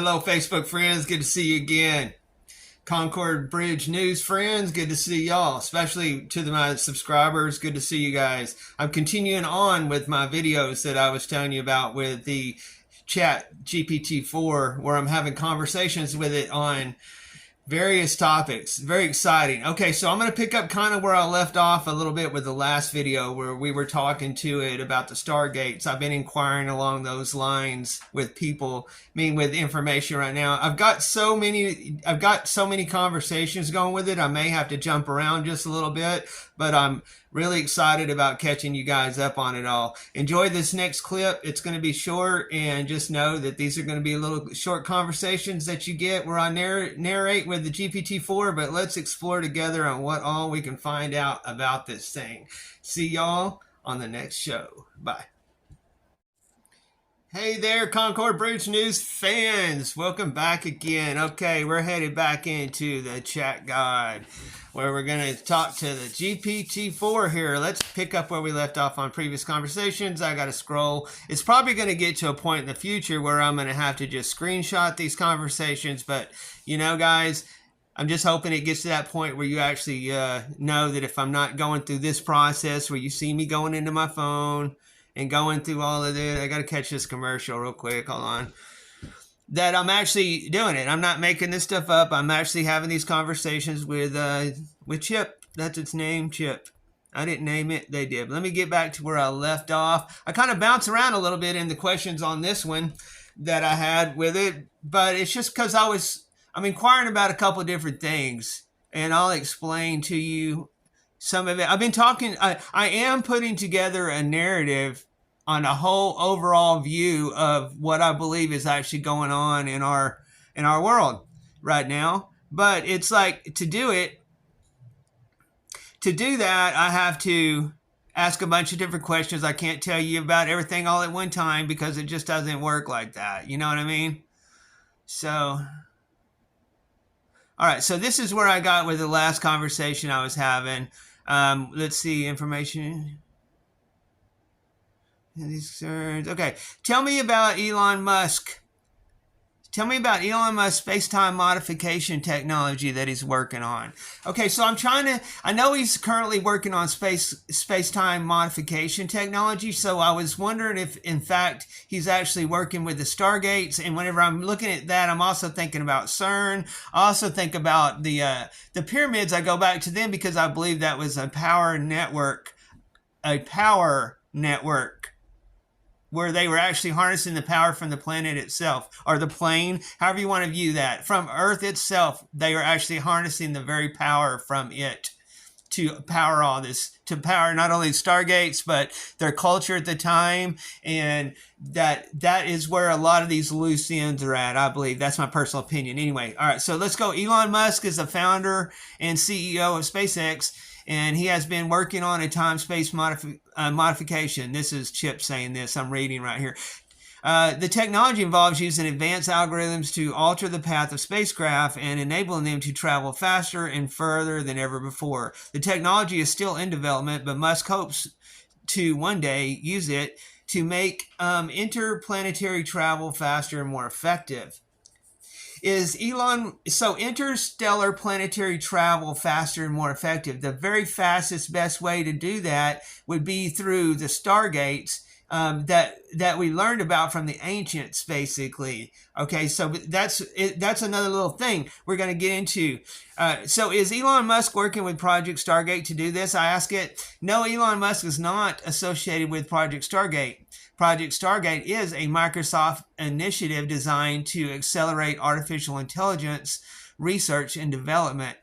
Hello, Facebook friends. Good to see you again. Concord Bridge News friends, good to see y'all, especially to my subscribers. Good to see you guys. I'm continuing on with my videos that I was telling you about with the chat GPT-4, where I'm having conversations with it on various topics. Very exciting. Okay, so I'm going to pick up kind of where I left off a little bit with the last video where we were talking to it about the Stargates. I've been inquiring along those lines with people, with information right now. I've got so many conversations going with it. I may have to jump around just a little bit, but I'm really excited about catching you guys up on it all. Enjoy this next clip. It's going to be short, and just know that these are going to be little short conversations that you get where I narrate with the GPT-4, but let's explore together on what all we can find out about this thing. See y'all on the next show. Bye. Hey there, Concord Bridge News fans. Welcome back again. Okay, we're headed back into the chat guide where we're going to talk to the GPT-4 here. Let's pick up where we left off on previous conversations. I got to scroll. It's probably going to get to a point in the future where I'm going to have to just screenshot these conversations. But, you know, guys, I'm just hoping it gets to that point where you actually know that if I'm not going through this process where you see me going into my phone and going through all of this, I got to catch this commercial real quick. Hold on. That I'm actually doing it. I'm not making this stuff up. I'm actually having these conversations with Chip. That's its name, Chip. I didn't name it. They did. But let me get back to where I left off. I kind of bounce around a little bit in the questions on this one that I had with it, but it's just because I'm inquiring about a couple of different things, and I'll explain to you some of it. I've been talking, I am putting together a narrative on a whole overall view of what I believe is actually going on in our world right now. But it's like, to do that, I have to ask a bunch of different questions. I can't tell you about everything all at one time because it just doesn't work like that. You know what I mean? So, all right. So this is where I got with the last conversation I was having. Let's see, information. Okay, tell me about Elon Musk. Tell me about Elon Musk's space-time modification technology that he's working on. Okay, so I know he's currently working on space-time modification technology, so I was wondering if, in fact, he's actually working with the Stargates, and whenever I'm looking at that, I'm also thinking about CERN. I also think about the pyramids. I go back to them because I believe that was a power network where they were actually harnessing the power from the planet itself, or the plane, however you want to view that. From Earth itself, they were actually harnessing the very power from it to power all this, to power not only Stargates, but their culture at the time. And that is where a lot of these loose ends are at, I believe. That's my personal opinion. Anyway, all right, so let's go. Elon Musk is the founder and CEO of SpaceX, and he has been working on a time-space modification. This is Chip saying this. I'm reading right here. The technology involves using advanced algorithms to alter the path of spacecraft and enabling them to travel faster and further than ever before. The technology is still in development, but Musk hopes to one day use it to make interplanetary travel faster and more effective. So interstellar planetary travel faster and more effective? The very fastest, best way to do that would be through the Stargates that we learned about from the ancients, basically. Okay, so that's another little thing we're going to get into. So is Elon Musk working with Project Stargate to do this? I ask it. No, Elon Musk is not associated with Project Stargate. Project Stargate is a Microsoft initiative designed to accelerate artificial intelligence research and development.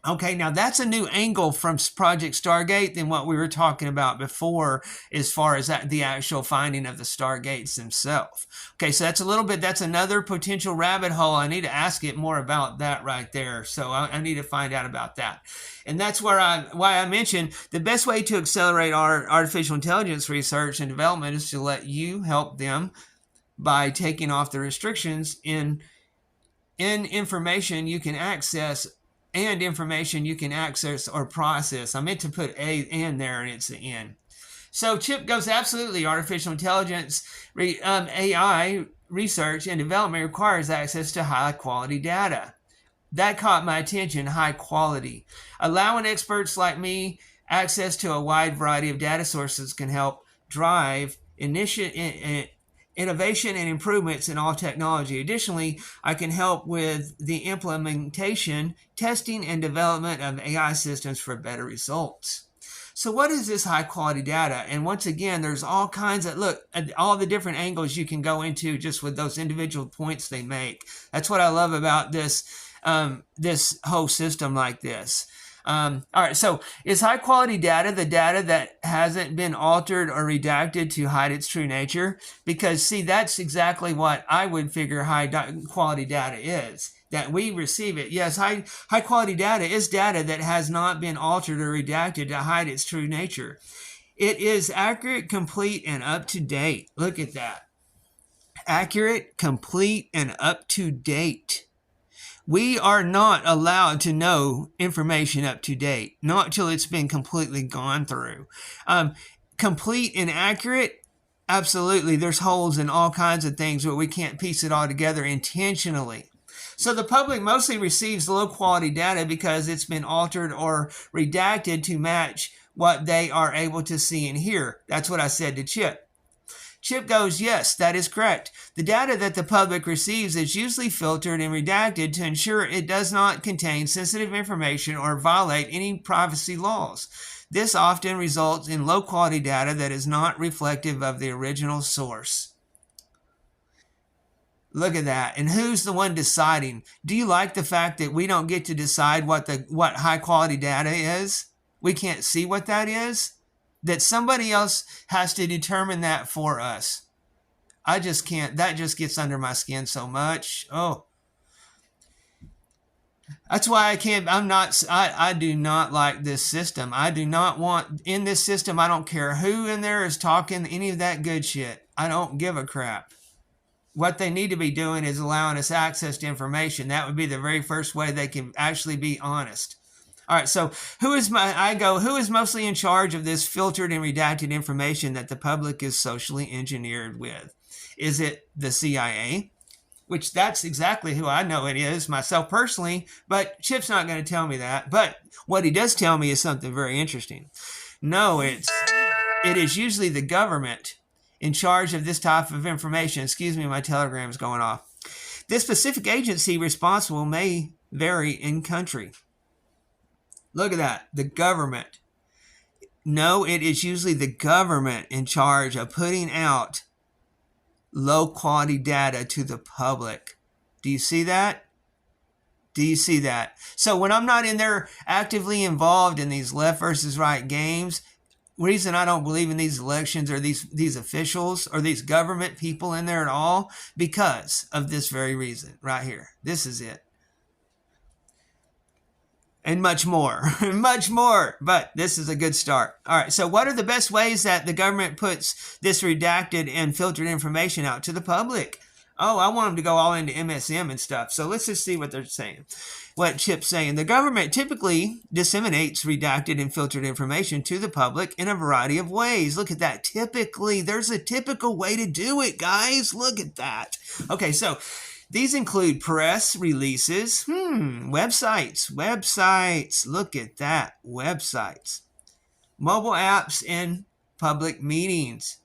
Okay, now that's a new angle from Project Stargate than what we were talking about before as far as the actual finding of the Stargates themselves. Okay, so that's another potential rabbit hole. I need to ask it more about that right there. So I need to find out about that. And that's why I mentioned the best way to accelerate our artificial intelligence research and development is to let you help them by taking off the restrictions in information you can access and information you can access or process. I meant to put and there, and it's the N. So Chip goes, absolutely, artificial intelligence, AI research and development requires access to high quality data. That caught my attention, high quality. Allowing experts like me access to a wide variety of data sources can help drive innovation and improvements in all technology. Additionally, I can help with the implementation, testing, and development of AI systems for better results. So what is this high quality data? And once again, there's all kinds of, look at all the different angles you can go into just with those individual points they make. That's what I love about this this whole system like this. All right, so is high quality data the data that hasn't been altered or redacted to hide its true nature? Because see, that's exactly what I would figure high quality data is. That we receive it. Yes, high quality data is data that has not been altered or redacted to hide its true nature. It is accurate, complete, and up to date. Look at that. Accurate, complete, and up to date. We are not allowed to know information up to date, not till it's been completely gone through. Complete and accurate, absolutely. There's holes in all kinds of things where we can't piece it all together intentionally. So the public mostly receives low quality data because it's been altered or redacted to match what they are able to see and hear. That's what I said to Chip. Chip goes, yes, that is correct. The data that the public receives is usually filtered and redacted to ensure it does not contain sensitive information or violate any privacy laws. This often results in low quality data that is not reflective of the original source. Look at that. And who's the one deciding? Do you like the fact that we don't get to decide what high quality data is? We can't see what that is? That somebody else has to determine that for us. I just can't. That just gets under my skin so much. Oh, that's why I can't. I do not like this system. I do not want in this system. I don't care who in there is talking any of that good shit. I don't give a crap. What they need to be doing is allowing us access to information. That would be the very first way they can actually be honest. All right, so who is mostly in charge of this filtered and redacted information that the public is socially engineered with? Is it the CIA? Which that's exactly who I know it is, myself personally, but Chip's not going to tell me that. But what he does tell me is something very interesting. No, it is usually the government in charge of this type of information. Excuse me, my telegram's going off. This specific agency responsible may vary in country. Look at that, the government. No, it is usually the government in charge of putting out low quality data to the public. Do you see that? Do you see that? So when I'm not in there actively involved in these left versus right games, reason I don't believe in these elections or these officials or these government people in there at all, because of this very reason right here. This is it. And much more, much more. But this is a good start. All right. So what are the best ways that the government puts this redacted and filtered information out to the public? Oh, I want them to go all into MSM and stuff. So let's just see what they're saying. What Chip's saying. The government typically disseminates redacted and filtered information to the public in a variety of ways. Look at that. Typically, there's a typical way to do it, guys. Look at that. Okay, so these include press releases, websites, look at that, websites, mobile apps, and public meetings.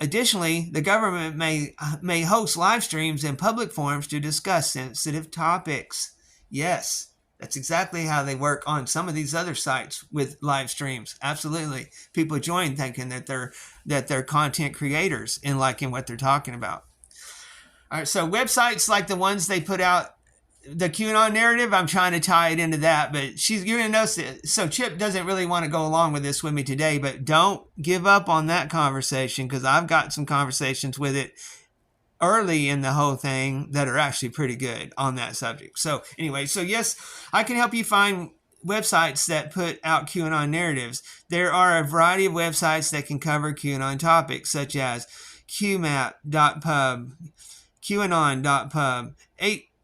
Additionally, the government may host live streams and public forums to discuss sensitive topics. Yes, that's exactly how they work on some of these other sites with live streams. Absolutely. People join thinking that they're content creators and liking what they're talking about. All right, so websites like the ones they put out, the QAnon narrative, I'm trying to tie it into that, but you're going to notice it. So Chip doesn't really want to go along with this with me today, but don't give up on that conversation, because I've got some conversations with it early in the whole thing that are actually pretty good on that subject. So anyway, so yes, I can help you find websites that put out QAnon narratives. There are a variety of websites that can cover QAnon topics, such as qmap.pub, qanon.pub,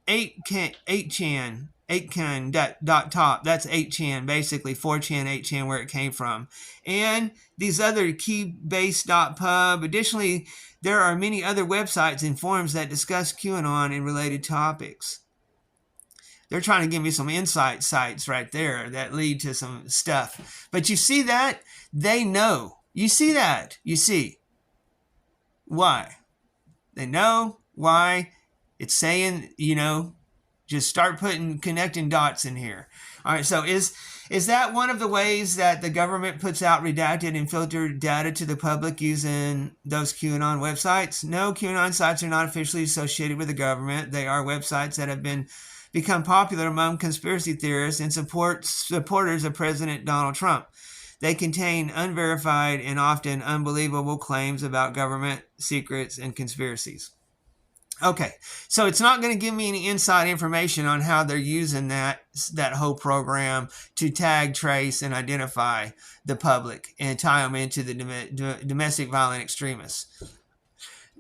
8chan, 8chan.top. That's 8chan, basically 4chan, 8chan, where it came from. And these other keybase.pub. Additionally, there are many other websites and forums that discuss QAnon and related topics. They're trying to give me some insight sites right there that lead to some stuff. But you see that? They know. You see that? You see. Why? They know why. It's saying, just start connecting dots in here. All right, so is that one of the ways that the government puts out redacted and filtered data to the public using those QAnon websites? No, QAnon sites are not officially associated with the government. They are websites that have become popular among conspiracy theorists and supporters of President Donald Trump. They contain unverified and often unbelievable claims about government secrets and conspiracies. Okay, so it's not going to give me any inside information on how they're using that whole program to tag, trace, and identify the public and tie them into the domestic violent extremists.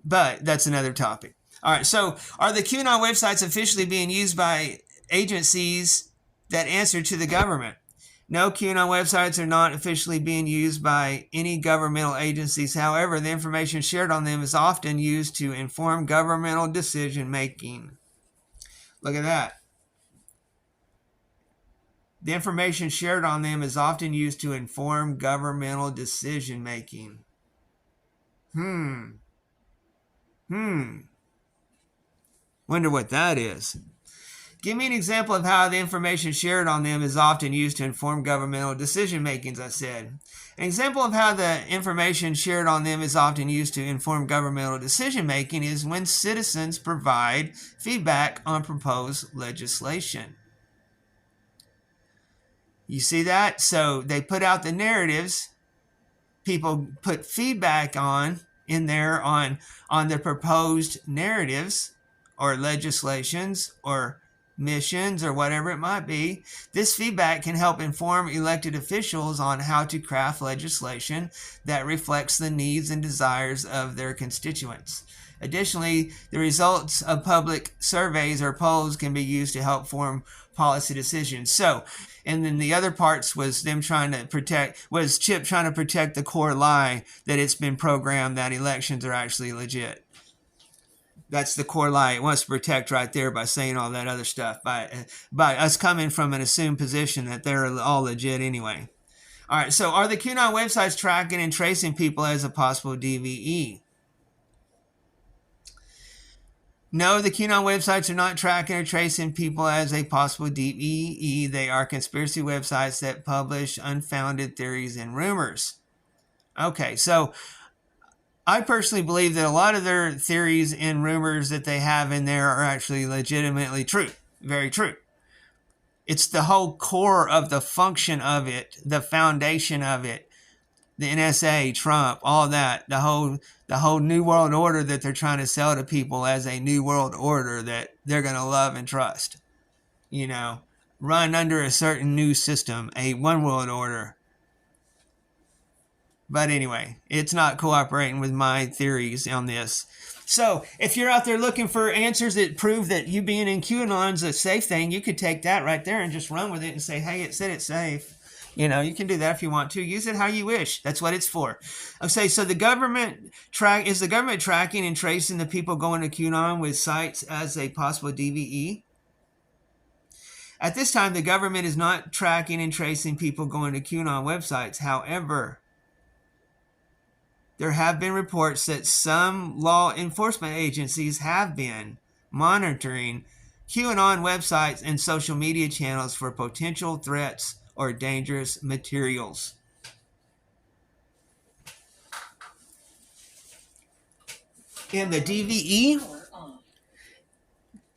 But that's another topic. All right, so are the QAnon websites officially being used by agencies that answer to the government? No, QAnon websites are not officially being used by any governmental agencies. However, the information shared on them is often used to inform governmental decision making. Look at that. The information shared on them is often used to inform governmental decision making. Wonder what that is. Give me an example of how the information shared on them is often used to inform governmental decision makings, I said. An example of how the information shared on them is often used to inform governmental decision making is when citizens provide feedback on proposed legislation. You see that? So they put out the narratives. People put feedback in there on the proposed narratives or legislations or missions or whatever it might be. This feedback can help inform elected officials on how to craft legislation that reflects the needs and desires of their constituents. Additionally, the results of public surveys or polls can be used to help form policy decisions. So, and then the other parts was Chip trying to protect the core lie that it's been programmed that elections are actually legit. That's the core lie it wants to protect right there by saying all that other stuff, by us coming from an assumed position that they're all legit anyway. All right, so are the QAnon websites tracking and tracing people as a possible DVE? No, the QAnon websites are not tracking or tracing people as a possible DVE. They are conspiracy websites that publish unfounded theories and rumors. Okay, so I personally believe that a lot of their theories and rumors that they have in there are actually legitimately true. Very true. It's the whole core of the function of it, the foundation of it, the NSA, Trump, all that, the whole new world order that they're trying to sell to people as a new world order that they're going to love and trust. Run under a certain new system, a one world order. But anyway, it's not cooperating with my theories on this. So if you're out there looking for answers that prove that you being in QAnon's a safe thing, you could take that right there and just run with it and say, hey, it said it's safe. You can do that if you want to. Use it how you wish. That's what it's for. Okay, so is the government tracking and tracing the people going to QAnon with sites as a possible DVE? At this time, the government is not tracking and tracing people going to QAnon websites. However, there have been reports that some law enforcement agencies have been monitoring QAnon websites and social media channels for potential threats or dangerous materials. In the DVE,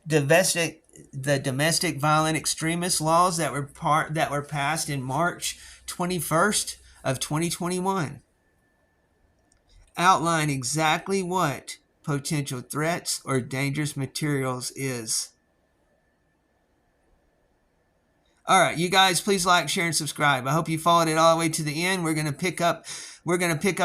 the domestic violent extremist laws that were passed in March 21st of 2021 outline exactly what potential threats or dangerous materials is. All right, you guys, please like, share, and subscribe. I hope you followed it all the way to the end. We're gonna pick up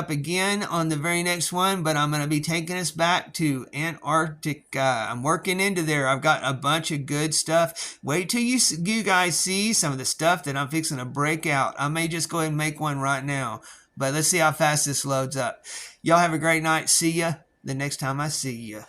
again on the very next one, but I'm gonna be taking us back to Antarctica. I'm working into there. I've got a bunch of good stuff. Wait till you guys see some of the stuff that I'm fixing to break out. I may just go ahead and make one right now, but let's see how fast this loads up. Y'all have a great night. See ya the next time I see ya.